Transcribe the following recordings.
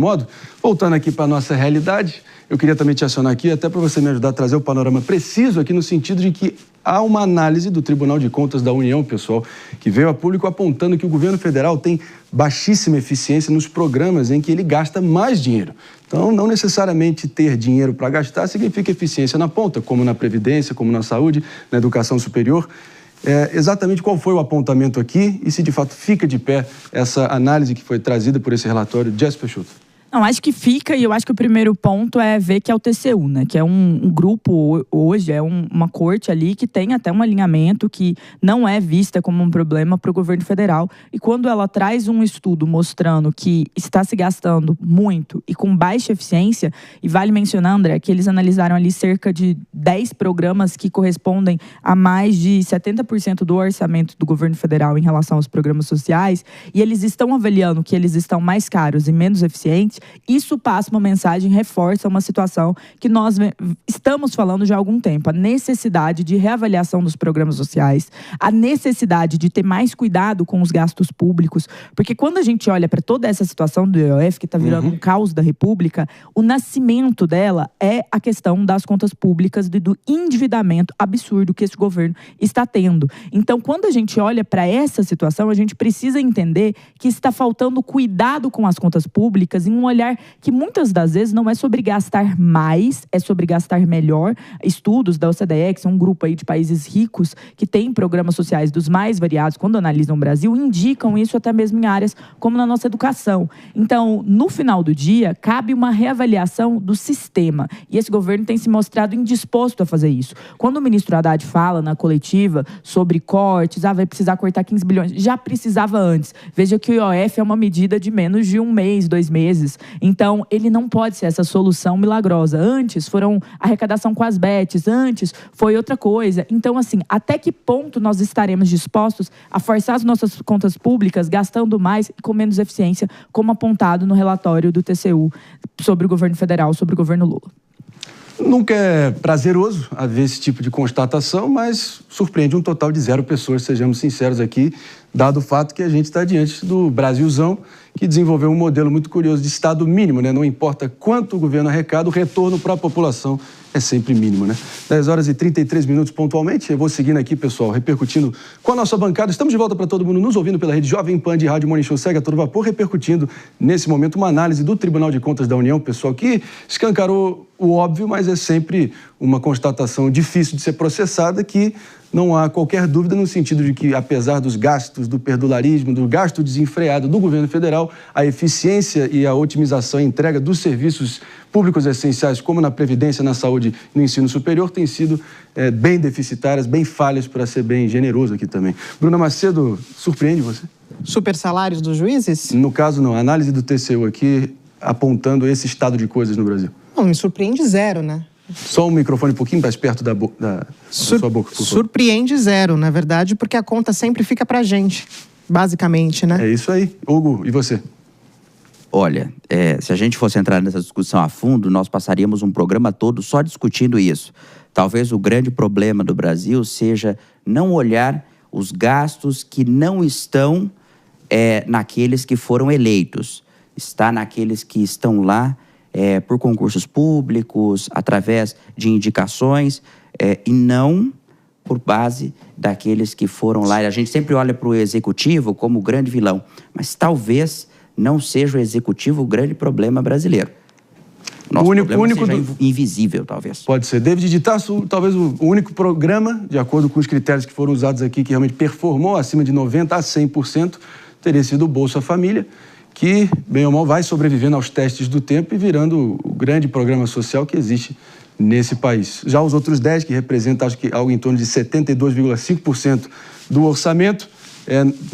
modo, voltando aqui para a nossa realidade, eu queria também te acionar aqui, até para você me ajudar a trazer o panorama preciso aqui no sentido de que há uma análise do Tribunal de Contas da União, pessoal, que veio a público apontando que o governo federal tem baixíssima eficiência nos programas em que ele gasta mais dinheiro. Então, não necessariamente ter dinheiro para gastar significa eficiência na ponta, como na Previdência, como na saúde, na educação superior. Exatamente qual foi o apontamento aqui e se de fato fica de pé essa análise que foi trazida por esse relatório. Jess Peixoto. Não, acho que fica, e eu acho que o primeiro ponto é ver que é o TCU, né? Que é um grupo hoje, é uma corte ali que tem até um alinhamento que não é vista como um problema para o governo federal. E quando ela traz um estudo mostrando que está se gastando muito e com baixa eficiência, e vale mencionar, André, que eles analisaram ali cerca de 10 programas que correspondem a mais de 70% do orçamento do governo federal em relação aos programas sociais, e eles estão avaliando que eles estão mais caros e menos eficientes. Isso passa uma mensagem, reforça uma situação que nós estamos falando já há algum tempo. A necessidade de reavaliação dos programas sociais, a necessidade de ter mais cuidado com os gastos públicos, porque quando a gente olha para toda essa situação do IOF, que está virando um caos da República, o nascimento dela é a questão das contas públicas e do endividamento absurdo que esse governo está tendo. Então, quando a gente olha para essa situação, a gente precisa entender que está faltando cuidado com as contas públicas em um olhar que muitas das vezes não é sobre gastar mais, é sobre gastar melhor. Estudos da OCDE, que são um grupo aí de países ricos que tem programas sociais dos mais variados, quando analisam o Brasil, indicam isso até mesmo em áreas como na nossa educação. Então, no final do dia, cabe uma reavaliação do sistema. E esse governo tem se mostrado indisposto a fazer isso. Quando o ministro Haddad fala na coletiva sobre cortes, vai precisar cortar 15 bilhões, já precisava antes. Veja que o IOF é uma medida de menos de 1 mês, 2 meses. Então, ele não pode ser essa solução milagrosa. Antes foram arrecadação com as bets, antes foi outra coisa. Então, assim, até que ponto nós estaremos dispostos a forçar as nossas contas públicas gastando mais e com menos eficiência, como apontado no relatório do TCU sobre o governo federal, sobre o governo Lula? Nunca é prazeroso haver esse tipo de constatação, mas surpreende um total de 0 pessoas, sejamos sinceros aqui, dado o fato que a gente está diante do Brasilzão, que desenvolveu um modelo muito curioso de Estado mínimo, né? Não importa quanto o governo arrecada, o retorno para a população é sempre mínimo, né? 10 horas e 33 minutos pontualmente. Eu vou seguindo aqui, pessoal, repercutindo com a nossa bancada. Estamos de volta para todo mundo nos ouvindo pela rede Jovem Pan de Rádio Morning Show segue a todo vapor, repercutindo nesse momento uma análise do Tribunal de Contas da União, pessoal, que escancarou o óbvio, mas é sempre uma constatação difícil de ser processada, que não há qualquer dúvida no sentido de que, apesar dos gastos do perdularismo, do gasto desenfreado do governo federal, a eficiência e a otimização e entrega dos serviços públicos essenciais, como na Previdência, na saúde e no ensino superior, têm sido bem deficitárias, bem falhas, para ser bem generoso aqui também. Bruna Macedo, surpreende você? Super salários dos juízes? No caso, não. A análise do TCU aqui apontando esse estado de coisas no Brasil. Não, me surpreende 0, né? Só um microfone um pouquinho mais perto da sua boca, por favor. Surpreende 0, na verdade, porque a conta sempre fica pra gente, basicamente, né? É isso aí. Hugo, e você? Olha, se a gente fosse entrar nessa discussão a fundo, nós passaríamos um programa todo só discutindo isso. Talvez o grande problema do Brasil seja não olhar os gastos que não estão naqueles que foram eleitos. Está naqueles que estão lá por concursos públicos, através de indicações, e não por base daqueles que foram lá. A gente sempre olha para o executivo como o grande vilão, mas talvez não seja o executivo o grande problema brasileiro. Nosso problema seja invisível, talvez. Pode ser. David de Tasso, talvez o único programa, de acordo com os critérios que foram usados aqui, que realmente performou acima de 90% a 100%, teria sido o Bolsa Família, que, bem ou mal, vai sobrevivendo aos testes do tempo e virando o grande programa social que existe nesse país. Já os outros 10, que representam, acho que algo em torno de 72,5% do orçamento,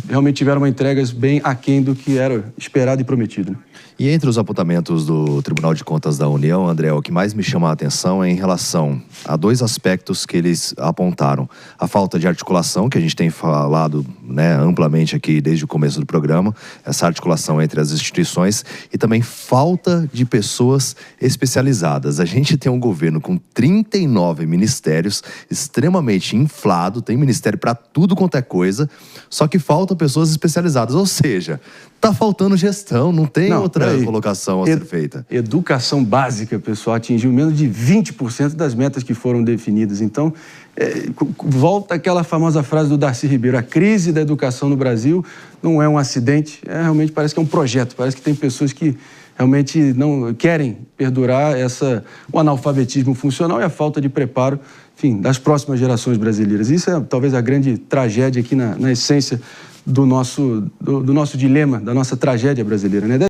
realmente tiveram uma entregas bem aquém do que era esperado e prometido, né? E entre os apontamentos do Tribunal de Contas da União, André, o que mais me chama a atenção é em relação a 2 aspectos que eles apontaram. A falta de articulação, que a gente tem falado, né, amplamente aqui desde o começo do programa, essa articulação entre as instituições, e também falta de pessoas especializadas. A gente tem um governo com 39 ministérios, extremamente inflado, tem ministério para tudo quanto é coisa, só que faltam pessoas especializadas, ou seja, tá faltando gestão, não tem outra primeira colocação a ser feita. Educação básica, pessoal, atingiu menos de 20% das metas que foram definidas. Então, volta aquela famosa frase do Darcy Ribeiro: a crise da educação no Brasil não é um acidente, realmente parece que é um projeto, parece que tem pessoas que realmente não querem perdurar o analfabetismo funcional e a falta de preparo, enfim, das próximas gerações brasileiras. Isso é talvez a grande tragédia aqui na essência do nosso dilema, da nossa tragédia brasileira, né?